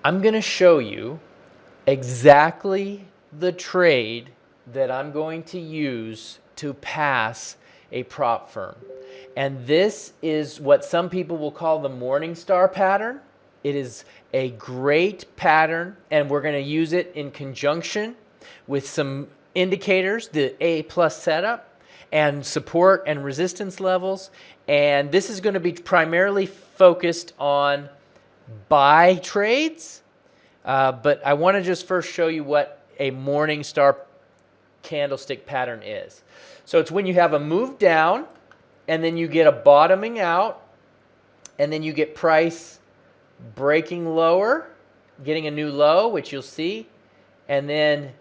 I'm going to show you exactly the trade that I'm going to use to pass a prop firm. And this is what some people will call the Morningstar pattern. It is a great pattern, and we're going to use it in conjunction with some indicators, the A plus setup, and support and resistance levels. And this is going to be primarily focused on buy trades, but I want to just first show you what a Morningstar candlestick pattern is. So it's when you have a move down, and then you get a bottoming out, and then you get price breaking lower, getting a new low, which you'll see, and then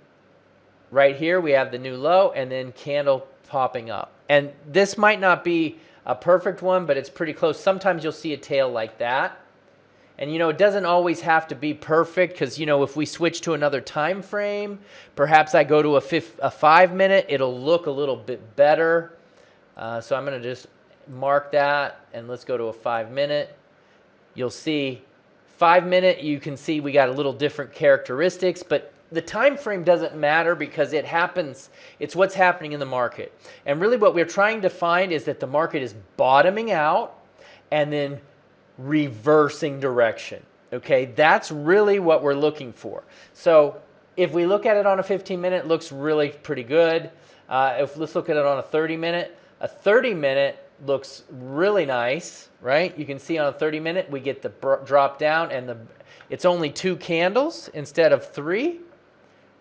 right here we have the new low, and then candle popping up. And this might not be a perfect one, but it's pretty close. Sometimes you'll see a tail like that. And it doesn't always have to be perfect, because if we switch to another time frame, perhaps I go to a 5-minute, it'll look a little bit better. So I'm going to just mark that, and let's go to a 5-minute. You'll see 5-minute, you can see we got a little different characteristics, but the time frame doesn't matter because it's what's happening in the market. And really what we're trying to find is that the market is bottoming out and then reversing direction. Okay, that's really what we're looking for. So if we look at it on a 15-minute, it looks really pretty good. Let's look at it on a 30-minute. A 30-minute looks really nice, right? You can see on a 30-minute we get the drop down, and it's only 2 candles instead of 3.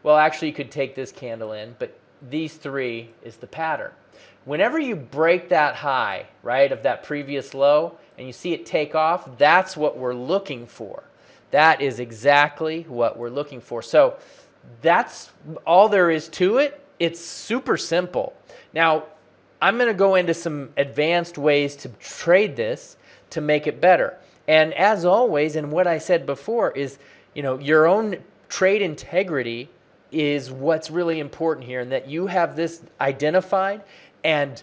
Well, actually you could take this candle in, but these 3 is the pattern. Whenever you break that high, right, of that previous low, and you see it take off, that's what we're looking for. That is exactly what we're looking for. So that's all there is to it. It's super simple. Now, I'm going to go into some advanced ways to trade this to make it better. And as always, and what I said before is, your own trade integrity is what's really important here, and that you have this identified, and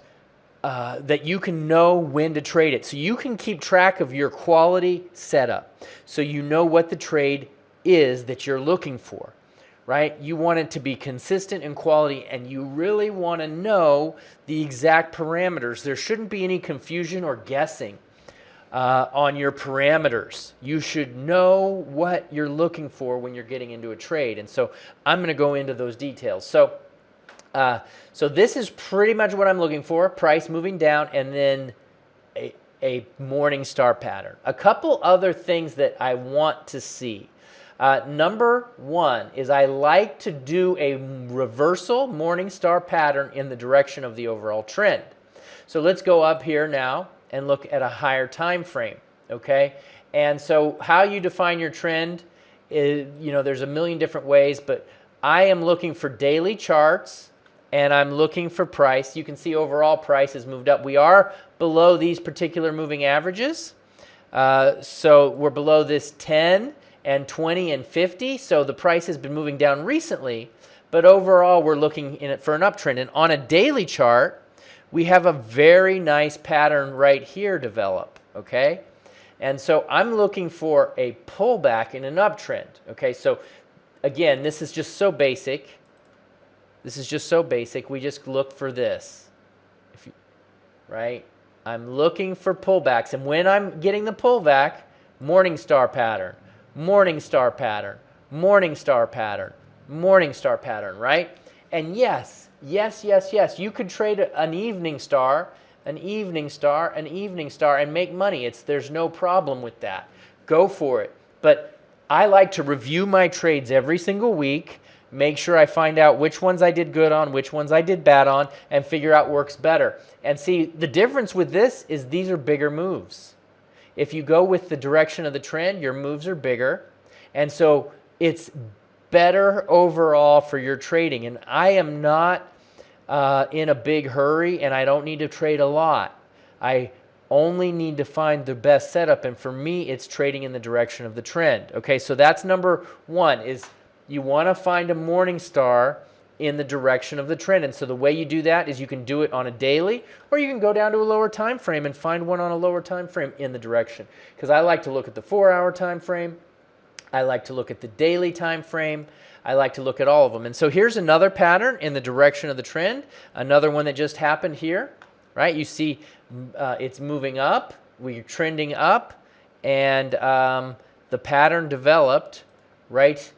that you can know when to trade it. So you can keep track of your quality setup, so you know what the trade is that you're looking for, right? You want it to be consistent in quality, and you really want to know the exact parameters. There shouldn't be any confusion or guessing on your parameters. You should know what you're looking for when you're getting into a trade. And so I'm going to go into those details. So this is pretty much what I'm looking for: price moving down, and then a Morningstar pattern. A couple other things that I want to see. Number one is I like to do a reversal Morningstar pattern in the direction of the overall trend. So let's go up here now and look at a higher time frame, okay? And so how you define your trend is, there's a million different ways, but I am looking for daily charts, and I'm looking for price. You can see overall price has moved up. We are below these particular moving averages. So we're below this 10 and 20 and 50. So the price has been moving down recently, but overall we're looking in it for an uptrend. And on a daily chart, we have a very nice pattern right here develop, okay? And so I'm looking for a pullback in an uptrend, okay? So again, this is just so basic. This is just so basic. We just look for this, right? I'm looking for pullbacks, and when I'm getting the pullback, Morningstar pattern, Morningstar pattern, Morningstar pattern, Morningstar pattern, right? And yes, you could trade an evening star, an evening star, an evening star, and make money. There's no problem with that. Go for it. But I like to review my trades every single week, make sure I find out which ones I did good on, which ones I did bad on, and figure out works better. And see, the difference with this is these are bigger moves. If you go with the direction of the trend, your moves are bigger. And so it's better overall for your trading. And I am not in a big hurry, and I don't need to trade a lot. I only need to find the best setup. And for me, it's trading in the direction of the trend. Okay, so that's number one, is you want to find a Morningstar in the direction of the trend. And so the way you do that is you can do it on a daily, or you can go down to a lower time frame and find one on a lower time frame in the direction. Because I like to look at the 4-hour time frame. I like to look at the daily time frame. I like to look at all of them. And so here's another pattern in the direction of the trend, another one that just happened here, right? You see it's moving up, we're trending up, and the pattern developed right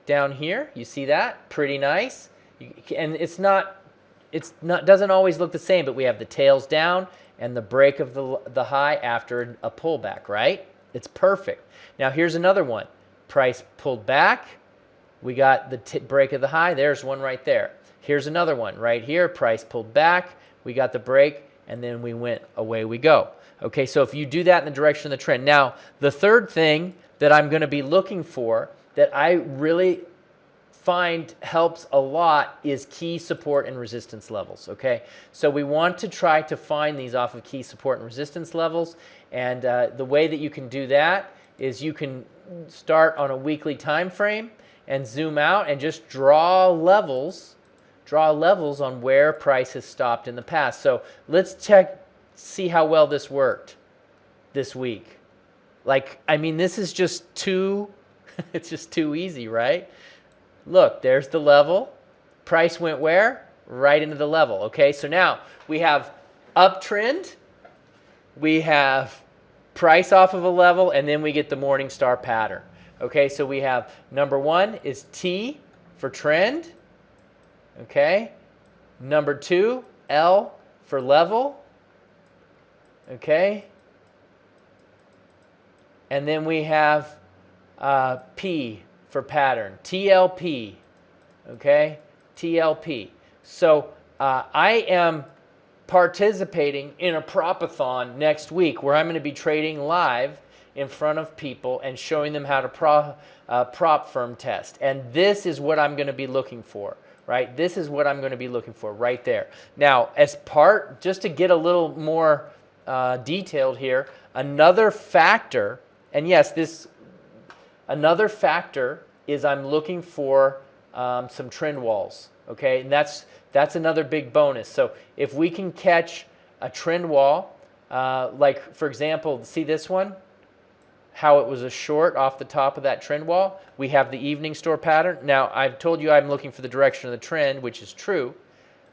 down here. You see that? Pretty nice. And doesn't always look the same, but we have the tails down and the break of the high after a pullback, right? It's perfect. Now here's another one. Price pulled back. We got the break of the high. There's one right there. Here's another one right here. Price pulled back. We got the break, and then we went, away we go. Okay, so if you do that in the direction of the trend. Now, the third thing that I'm going to be looking for that I really find helps a lot is key support and resistance levels, okay? So we want to try to find these off of key support and resistance levels, and the way that you can do that is you can start on a weekly time frame and zoom out and just draw levels on where price has stopped in the past. So let's see how well this worked this week. Like, I mean, this is just it's just too easy, right? Look, there's the level. Price went where? Right into the level, okay? So now we have uptrend, we have price off of a level, and then we get the Morningstar pattern. Okay, so we have number one is T for trend, okay? Number two, L for level, okay? And then we have P for pattern, TLP, okay? TLP. So I am participating in a prop-a-thon next week where I'm going to be trading live in front of people and showing them how to prop firm test. And this is what I'm going to be looking for, right? This is what I'm going to be looking for right there. Now, just to get a little more detailed here, another factor, and yes, another factor is I'm looking for some trend walls, okay? And that's another big bonus. So if we can catch a trend wall, like for example, see this one? How it was a short off the top of that trend wall. We have the evening store pattern. Now, I've told you I'm looking for the direction of the trend, which is true,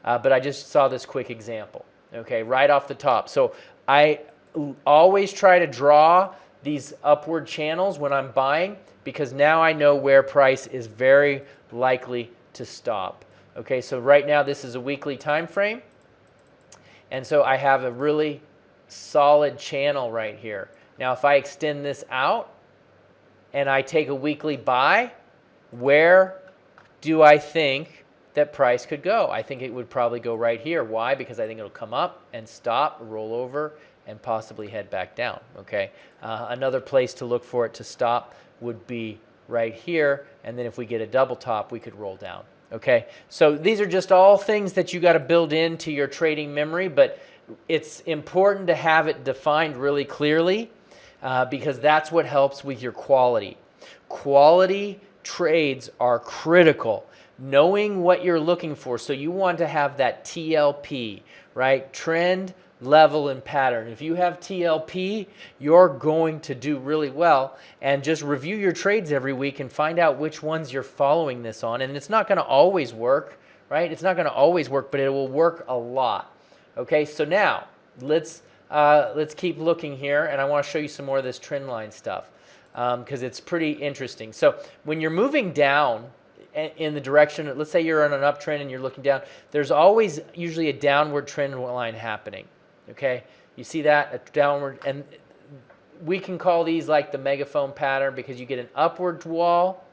but I just saw this quick example, okay, right off the top. So I always try to draw these upward channels when I'm buying because now I know where price is very likely to stop. Okay, so right now this is a weekly time frame, and so I have a really solid channel right here. Now, if I extend this out and I take a weekly buy, where do I think that price could go? I think it would probably go right here. Why? Because I think it'll come up and stop, roll over, and possibly head back down, okay? Another place to look for it to stop would be right here, and then if we get a double top, we could roll down, okay? So these are just all things that you got to build into your trading memory, but it's important to have it defined really clearly because that's what helps with your quality. Quality trades are critical. Knowing what you're looking for, so you want to have that TLP, right? Trend, level, and pattern. If you have TLP, you're going to do really well. And just review your trades every week and find out which ones you're following this on. And it's not going to always work, right? It's not going to always work, but it will work a lot. Okay, so now let's keep looking here, and I want to show you some more of this trend line stuff because it's pretty interesting. So when you're moving down in the direction, let's say you're on an uptrend and you're looking down, there's always usually a downward trend line happening. Okay, you see that, a downward, and we can call these like the megaphone pattern because you get an upward wall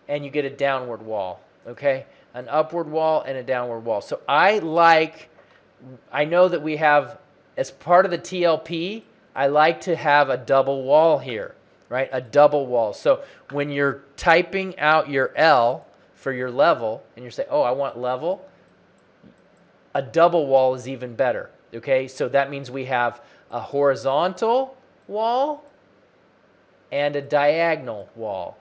and you get a downward wall. Okay, an upward wall and a downward wall. So I know that we have, as part of the TLP, I like to have a double wall here, right? A double wall. So when you're typing out your L for your level and you're saying, oh, I want level, a double wall is even better. Okay, so that means we have a horizontal wall and a diagonal wall.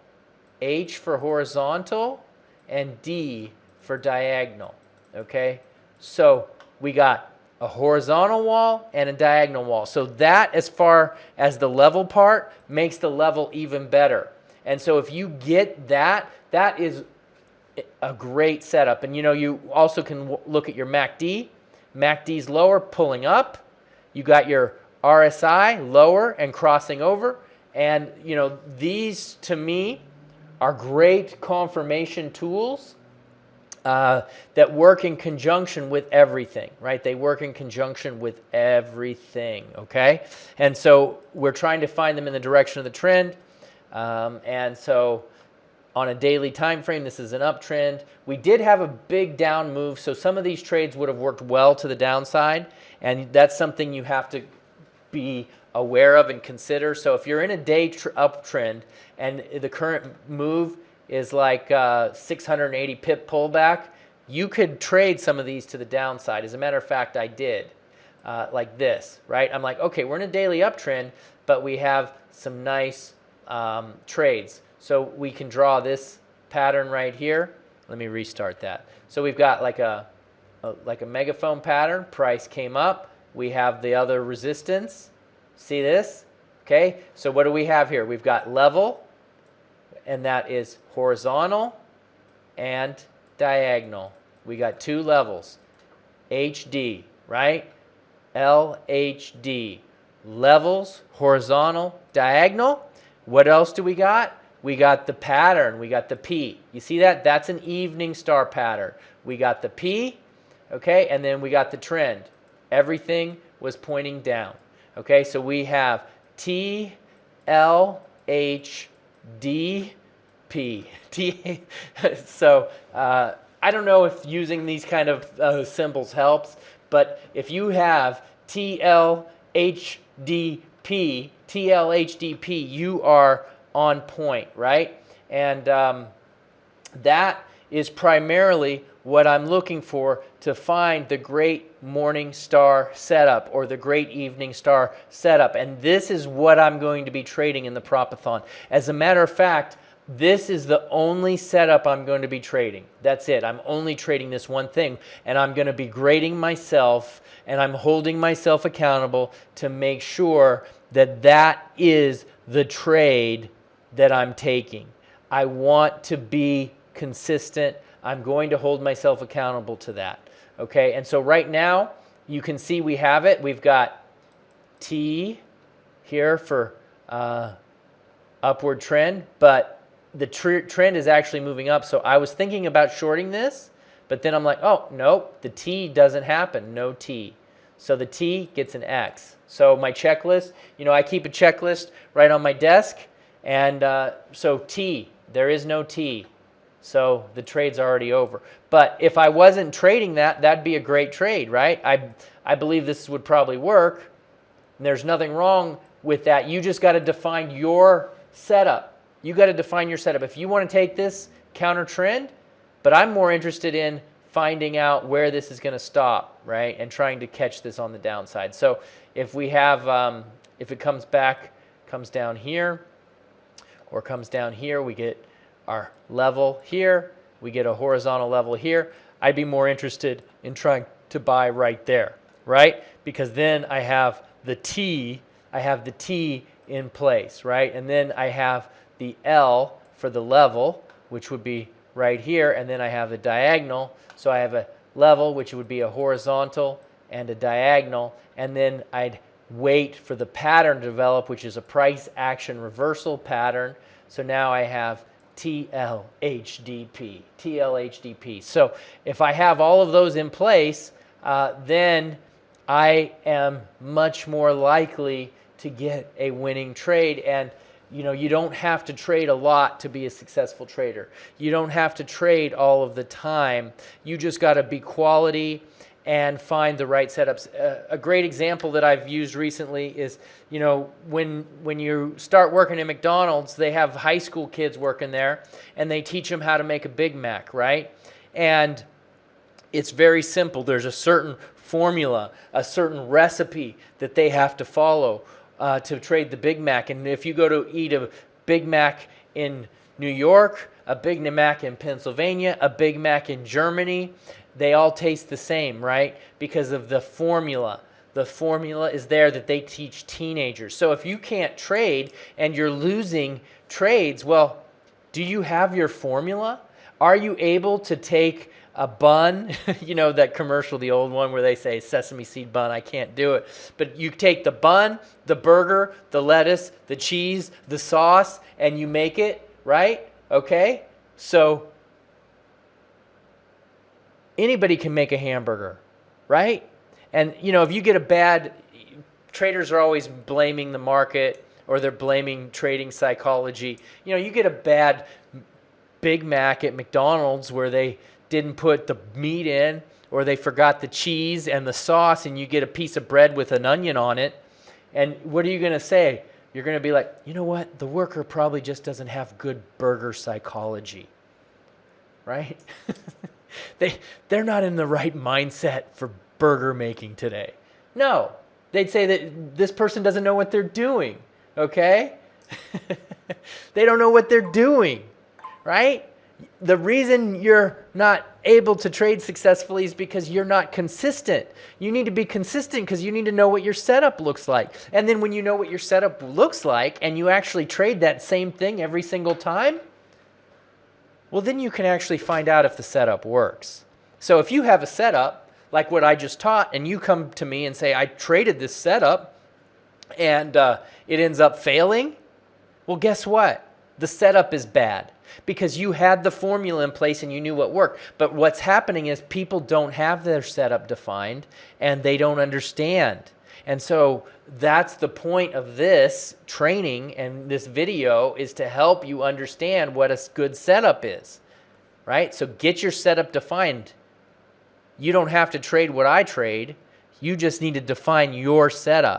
H for horizontal and D for diagonal. Okay, so we got a horizontal wall and a diagonal wall. So that, as far as the level part, makes the level even better. And so if you get that, that is a great setup. And you also can look at your MACD. MACD's lower, pulling up. You got your RSI lower and crossing over. And these to me are great confirmation tools that work in conjunction with everything, right? They work in conjunction with everything, okay? And so we're trying to find them in the direction of the trend. And so on a daily time frame, this is an uptrend. We did have a big down move, so some of these trades would have worked well to the downside, and that's something you have to be aware of and consider. So if you're in a day uptrend and the current move is like 680 pip pullback, you could trade some of these to the downside. As a matter of fact, I did like this, right? I'm like, okay, we're in a daily uptrend, but we have some nice trades. So we can draw this pattern right here. Let me restart that. So we've got like a megaphone pattern. Price came up. We have the other resistance. See this? Okay, so what do we have here? We've got level, and that is horizontal and diagonal. We got two levels. HD, right? LHD. Levels, horizontal, diagonal. What else do we got? We got the pattern. We got the P. You see that? That's an evening star pattern. We got the P, okay, and then we got the trend. Everything was pointing down. Okay, so we have T, L, H, D, P. So I don't know if using these kind of symbols helps, but if you have T, L, H, D, P, T, L, H, D, P, you are on point, right? And that is primarily what I'm looking for to find the great morning star setup or the great evening star setup. And this is what I'm going to be trading in the Propathon. As a matter of fact, this is the only setup I'm going to be trading. That's it. I'm only trading this one thing. And I'm going to be grading myself, and I'm holding myself accountable to make sure that that is the trade that I'm taking. I want to be consistent. I'm going to hold myself accountable to that. Okay, and so right now, you can see we have it. We've got T here for upward trend, but the trend is actually moving up. So I was thinking about shorting this, but then I'm like, oh, nope, the T doesn't happen, no T. So the T gets an X. So my checklist, I keep a checklist right on my desk, and so T, there is no T. So the trade's already over. But if I wasn't trading that, that'd be a great trade, right? I believe this would probably work. And there's nothing wrong with that. You just got to define your setup. You got to define your setup. If you want to take this counter trend, but I'm more interested in finding out where this is going to stop, right? And trying to catch this on the downside. So if we have, if it comes back, comes down here, or comes down here, we get our level here, we get a horizontal level here, I'd be more interested in trying to buy right there, right? Because then I have the T in place, right? And then I have the L for the level, which would be right here, and then I have the diagonal. So I have a level, which would be a horizontal, and a diagonal, and then I'd wait for the pattern to develop, which is a price action reversal pattern. So now I have TLHDP, TLHDP. So if I have all of those in place, then I am much more likely to get a winning trade. And you don't have to trade a lot to be a successful trader. You don't have to trade all of the time. You just got to be quality and find the right setups. A great example that I've used recently is, when you start working at McDonald's, they have high school kids working there, and they teach them how to make a Big Mac, right? And it's very simple. There's a certain formula, a certain recipe that they have to follow to trade the Big Mac. And if you go to eat a Big Mac in New York, a Big Mac in Pennsylvania, a Big Mac in Germany, they all taste the same, right? Because of the formula. The formula is there that they teach teenagers. So if you can't trade and you're losing trades, well, do you have your formula? Are you able to take a bun, you know, that commercial, the old one where they say sesame seed bun, I can't do it. But you take the bun, the burger, the lettuce, the cheese, the sauce, and you make it, right? Okay? So anybody can make a hamburger, right? And, you know, if you get a bad, traders are always blaming the market or they're blaming trading psychology. You know, you get a bad Big Mac at McDonald's where they didn't put the meat in or they forgot the cheese and the sauce and you get a piece of bread with an onion on it. And what are you going to say? You're going to be like, you know what? The worker probably just doesn't have good burger psychology, right? They're not in the right mindset for burger making today. No, they'd say that this person doesn't know what they're doing, okay? They don't know what they're doing, right? The reason you're not able to trade successfully is because you're not consistent. You need to be consistent because you need to know what your setup looks like. And then when you know what your setup looks like and you actually trade that same thing every single time, well, then you can actually find out if the setup works. So if you have a setup like what I just taught and you come to me and say, I traded this setup and it ends up failing, well, guess what? The setup is bad because you had the formula in place and you knew what worked. But what's happening is people don't have their setup defined and they don't understand. And so that's the point of this training and this video is to help you understand what a good setup is, right? So get your setup defined. You don't have to trade what I trade. You just need to define your setup.